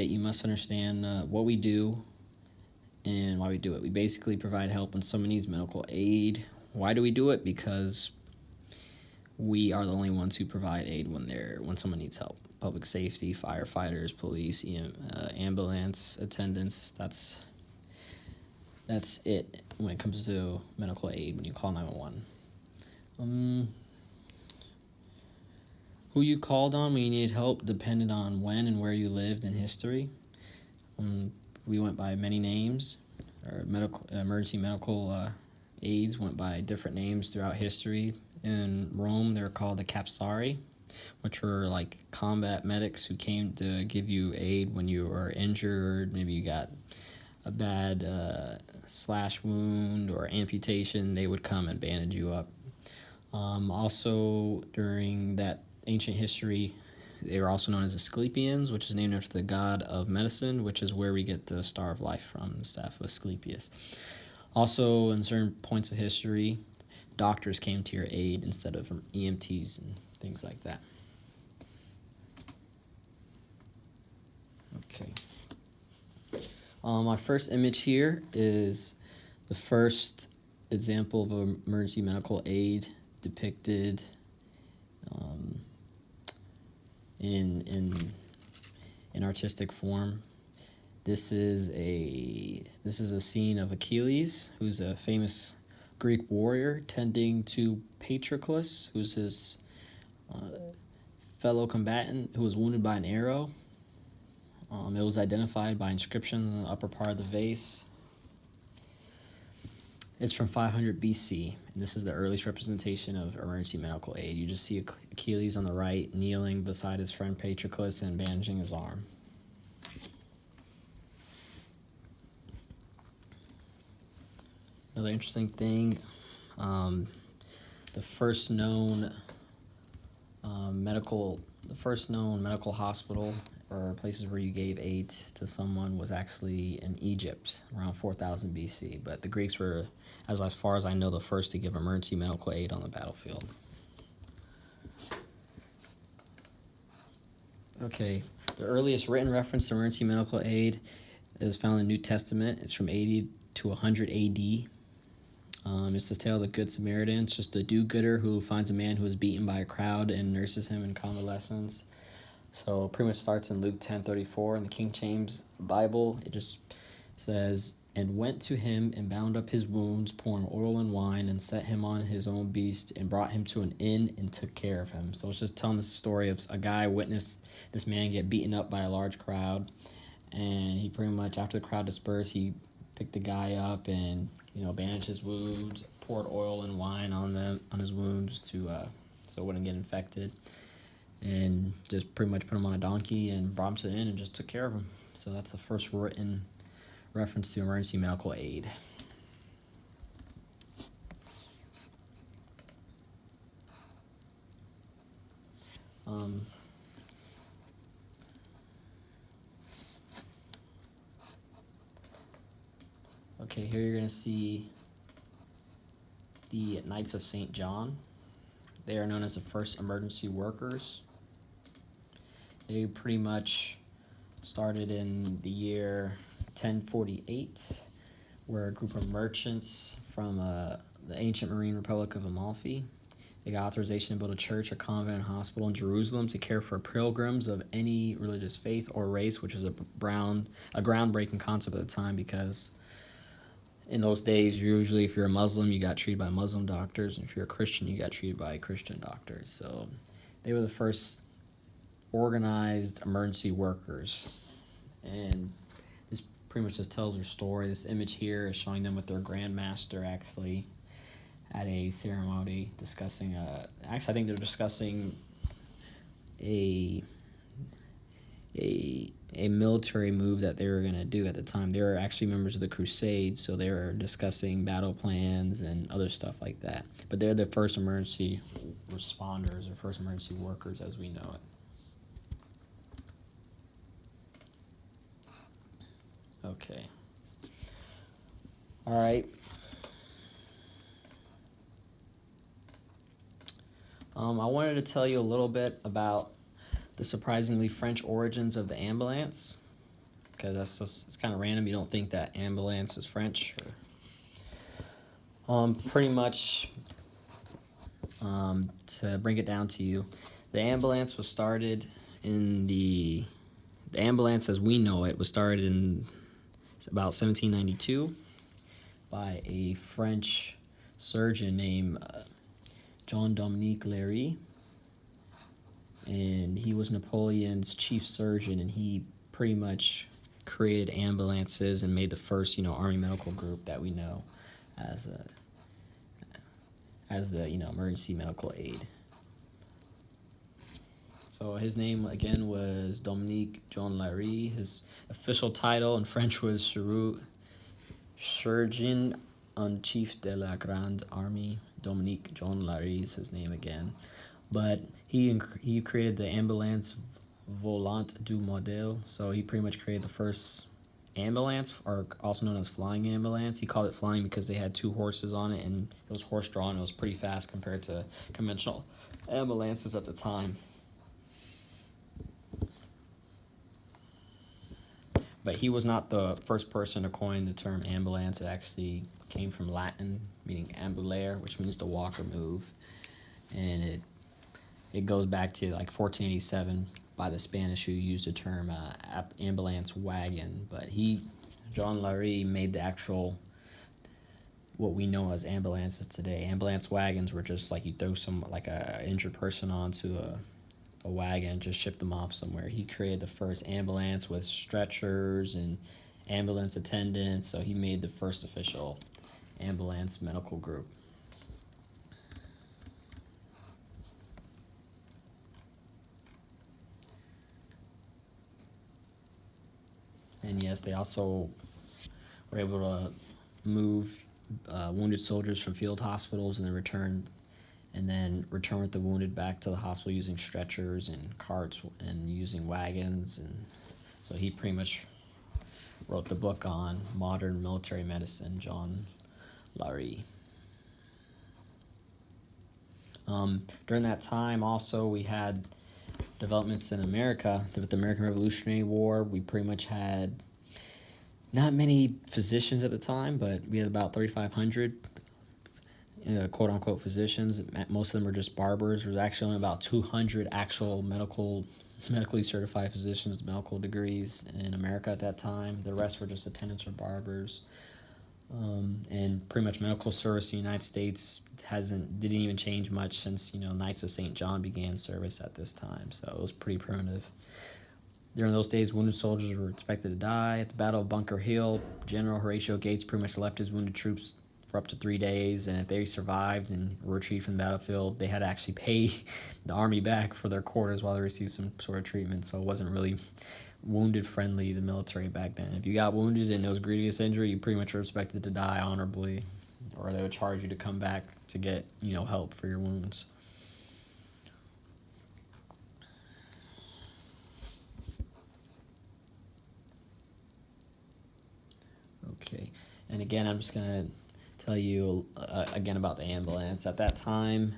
You must understand what we do and why we do it. We basically provide help when someone needs medical aid. Why do we do it? Because we are the only ones who provide aid when someone needs help. Public safety, firefighters, police, ambulance attendants. That's it when it comes to medical aid when you call 911. Who you called on when you needed help depended on when and where you lived in history. We went by many names. Our emergency medical aids went by different names throughout history. In Rome, they were called the capsari, which were like combat medics who came to give you aid when you were injured. Maybe you got a bad slash wound or amputation. They would come and bandage you up. Also, during that ancient history, they were also known as Asclepians, which is named after the god of medicine, which is where we get the Star of Life from, the staff of Asclepius. Also, in certain points of history, doctors came to your aid instead of EMTs and things like that. Okay. My first image here is the first example of an emergency medical aid depicted in artistic form. This is a scene of Achilles, who's a famous Greek warrior, tending to Patroclus, who's his fellow combatant who was wounded by an arrow. It was identified by inscription in the upper part of the vase. It's from 500 BC, and this is the earliest representation of emergency medical aid. You just see Achilles on the right, kneeling beside his friend Patroclus and bandaging his arm. Another interesting thing, the first known medical hospital or places where you gave aid to someone was actually in Egypt around 4000 BC. But the Greeks were, as far as I know, the first to give emergency medical aid on the battlefield. Okay, the earliest written reference to emergency medical aid is found in the New Testament. It's from 80 to 100 AD. It's the tale of the Good Samaritan. It's just a do-gooder who finds a man who is beaten by a crowd and nurses him in convalescence. So it pretty much starts in Luke 10:34 in the King James Bible. It just says, "And went to him and bound up his wounds, pouring oil and wine, and set him on his own beast, and brought him to an inn and took care of him." So it's just telling the story of a guy witnessed this man get beaten up by a large crowd, and he pretty much, after the crowd dispersed, he picked the guy up and bandaged his wounds, poured oil and wine on his wounds so it wouldn't get infected, and just pretty much put him on a donkey and brought him to the inn and just took care of him. So that's the first written reference to emergency medical aid. Okay, here you're going to see the Knights of St. John. They are known as the first emergency workers. They pretty much started in the year 1048, where a group of merchants from the ancient Marine Republic of Amalfi, they got authorization to build a church, a convent, and hospital in Jerusalem to care for pilgrims of any religious faith or race, which was a groundbreaking concept at the time, because in those days, usually if you're a Muslim, you got treated by Muslim doctors, and if you're a Christian, you got treated by Christian doctors. So they were the first organized emergency workers. And this pretty much just tells their story. This image here is showing them with their Grand Master actually at a ceremony discussing I think they're discussing a military move that they were going to do at the time. They were actually members of the Crusades, so they were discussing battle plans and other stuff like that. But they're the first emergency responders or first emergency workers as we know it. Okay. All right. I wanted to tell you a little bit about the surprisingly French origins of the ambulance. because it's kind of random. You don't think that ambulance is French. Pretty much, to bring it down to you, the ambulance was started in the ambulance as we know it was started in about 1792 by a French surgeon named Jean-Dominique Léry, and he was Napoleon's chief surgeon, and he pretty much created ambulances and made the first, Army medical group that we know as the emergency medical aid. So his name again was Dominique Jean Léry. His official title in French was Chirurgien en Chef de la Grande Armée. Dominique Jean Léry is his name again. But he created the ambulance volante du modèle. So he pretty much created the first ambulance, or also known as flying ambulance. He called it flying because they had 2 horses on it, and it was horse-drawn. It was pretty fast compared to conventional ambulances at the time. But he was not the first person to coin the term ambulance. It actually came from Latin, meaning ambulare, which means to walk or move. And it goes back to like 1487 by the Spanish, who used the term ambulance wagon. But Jean Léry, made the actual, what we know as ambulances today. Ambulance wagons were just like you throw a injured person onto a wagon, just ship them off somewhere. He created the first ambulance with stretchers and ambulance attendants, so he made the first official ambulance medical group. And yes, they also were able to move wounded soldiers from field hospitals and then return with the wounded back to the hospital using stretchers and carts and using wagons. And so he pretty much wrote the book on modern military medicine, Jean Léry. During that time also we had developments in America. With the American Revolutionary War, we pretty much had not many physicians at the time, but we had about 3,500 quote-unquote physicians. Most of them were just barbers. There was actually only about 200 actual medically certified physicians with medical degrees in America at that time. The rest were just attendants or barbers. And pretty much medical service in the United States didn't even change much since Knights of St. John began service at this time. So it was pretty primitive. During those days, wounded soldiers were expected to die. At the Battle of Bunker Hill, General Horatio Gates pretty much left his wounded troops for up to 3 days, and if they survived and were retrieved from the battlefield, they had to actually pay the army back for their quarters while they received some sort of treatment. So it wasn't really wounded friendly, the military back then. If you got wounded and it was a grievous injury, you pretty much were expected to die honorably, or they would charge you to come back to get help for your wounds. Okay, and again, I'm just gonna tell you again about the ambulance. At that time,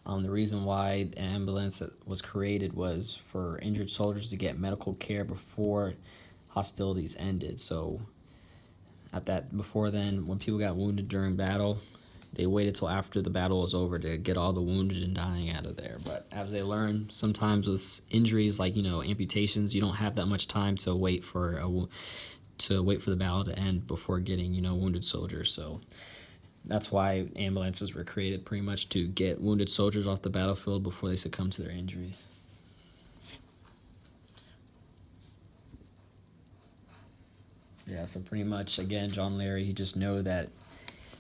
the reason why the ambulance was created was for injured soldiers to get medical care before hostilities ended. So before then, when people got wounded during battle, they waited till after the battle was over to get all the wounded and dying out of there. But as they learned, sometimes with injuries like amputations, you don't have that much time to wait for the battle to end before getting wounded soldiers. So that's why ambulances were created, pretty much to get wounded soldiers off the battlefield before they succumb to their injuries. Yeah, so pretty much, again, John Léry, he just knew that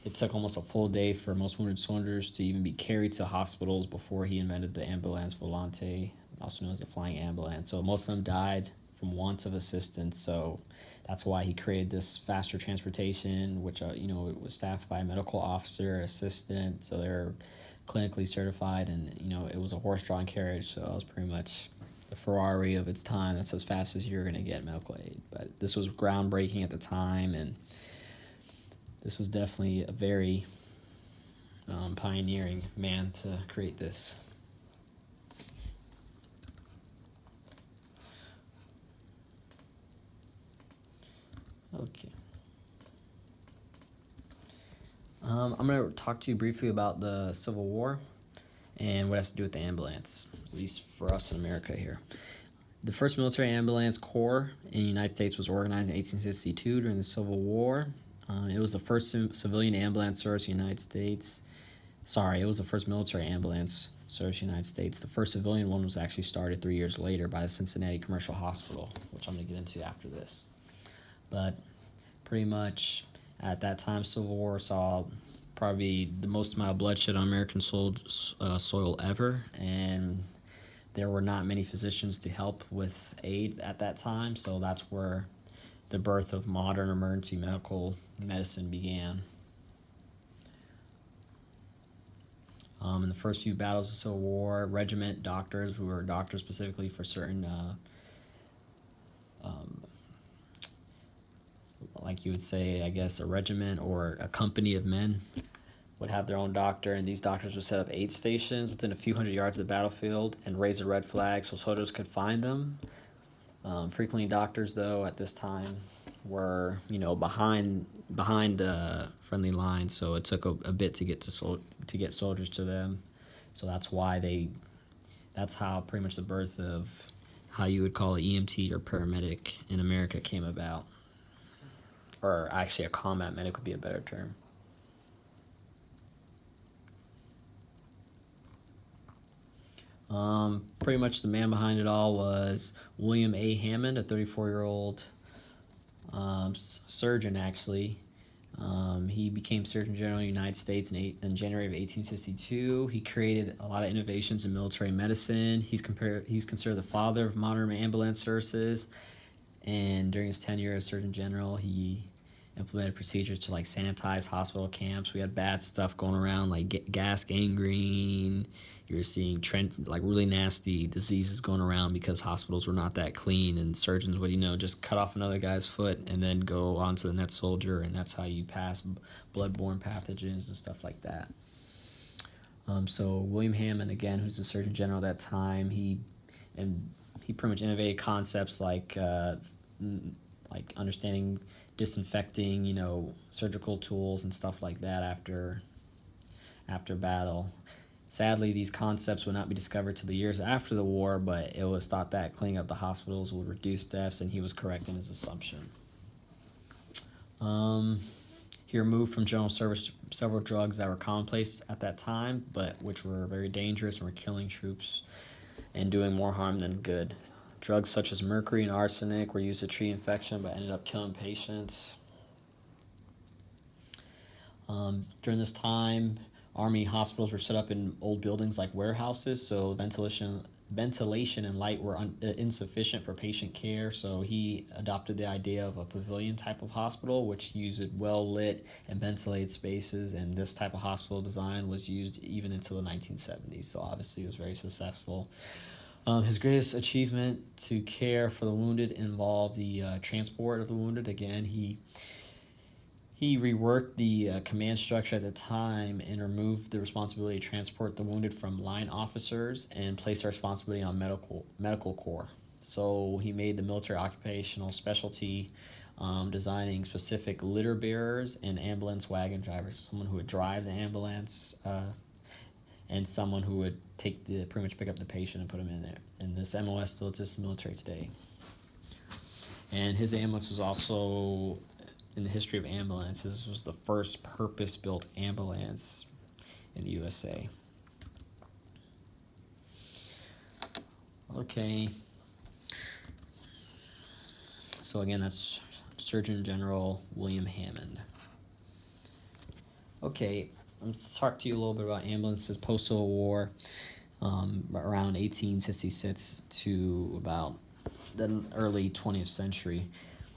it took almost a full day for most wounded soldiers to even be carried to hospitals before he invented the ambulance volante, also known as the flying ambulance. So most of them died from want of assistance. So that's why he created this faster transportation, which it was staffed by a medical officer, assistant, so they're clinically certified, and it was a horse-drawn carriage, so it was pretty much the Ferrari of its time. That's as fast as you're going to get medical aid. But this was groundbreaking at the time, and this was definitely a very pioneering man to create this. Okay. I'm going to talk to you briefly about the Civil War and what it has to do with the ambulance, at least for us in America here. The first military ambulance corps in the United States was organized in 1862 during the Civil War. It was the first civilian ambulance service in the United States. Sorry, it was the first military ambulance service in the United States. The first civilian one was actually started 3 years later by the Cincinnati Commercial Hospital, which I'm going to get into after this. But pretty much at that time, Civil War saw probably the most amount of bloodshed on American soil ever, and there were not many physicians to help with aid at that time, so that's where the birth of modern emergency medical medicine began. In the first few battles of the Civil War, regiment doctors, who were doctors specifically for certain, like you would say, I guess, a regiment or a company of men, would have their own doctor, and these doctors would set up aid stations within a few hundred yards of the battlefield and raise a red flag so soldiers could find them. Frequently, doctors, though, at this time were, behind friendly lines, so it took a bit to get soldiers to them. So that's how pretty much the birth of how you would call an EMT or paramedic in America came about. Or actually, a combat medic would be a better term. Pretty much the man behind it all was William A. Hammond, a 34-year-old surgeon, actually. He became Surgeon General of the United States in January of 1862. He created a lot of innovations in military medicine. He's considered the father of modern ambulance services. And during his tenure as Surgeon General, he implemented procedures to sanitize hospital camps. We had bad stuff going around like gas gangrene. You were seeing really nasty diseases going around because hospitals were not that clean, and surgeons would just cut off another guy's foot and then go on to the next soldier, and that's how you pass bloodborne pathogens and stuff like that. So William Hammond, again, who's the Surgeon General at that time, he pretty much innovated concepts like understanding disinfecting, surgical tools and stuff like that after battle. Sadly, these concepts would not be discovered till the years after the war, but it was thought that cleaning up the hospitals would reduce deaths, and he was correct in his assumption. He removed from general service several drugs that were commonplace at that time, but which were very dangerous and were killing troops and doing more harm than good. Drugs such as mercury and arsenic were used to treat infection, but ended up killing patients. During this time, Army hospitals were set up in old buildings like warehouses, so ventilation and light were insufficient for patient care. So he adopted the idea of a pavilion type of hospital, which used well-lit and ventilated spaces, and this type of hospital design was used even until the 1970s, so obviously it was very successful. His greatest achievement to care for the wounded involved the transport of the wounded. Again, he reworked the command structure at the time and removed the responsibility to transport the wounded from line officers and placed the responsibility on medical corps. So he made the military occupational specialty, designing specific litter bearers and ambulance wagon drivers, someone who would drive the ambulance and someone who would pretty much pick up the patient and put him in there. And this MOS still exists in the military today. And his ambulance was also, in the history of ambulances, this was the first purpose-built ambulance in the USA. Okay. So again, that's Surgeon General William Hammond. Okay, I'm going to talk to you a little bit about ambulances post-Civil War, around 1866 to about the early 20th century.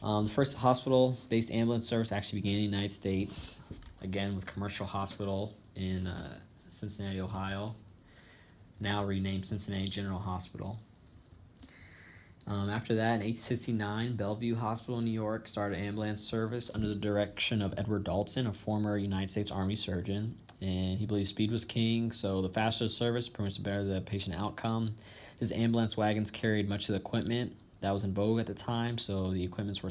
The first hospital-based ambulance service actually began in the United States, again with Commercial Hospital in Cincinnati, Ohio, now renamed Cincinnati General Hospital. After that, in 1869, Bellevue Hospital in New York started ambulance service under the direction of Edward Dalton, a former United States Army surgeon, and he believed speed was king, so the faster the service, pretty much the better the patient outcome. His ambulance wagons carried much of the equipment that was in vogue at the time, so the equipments were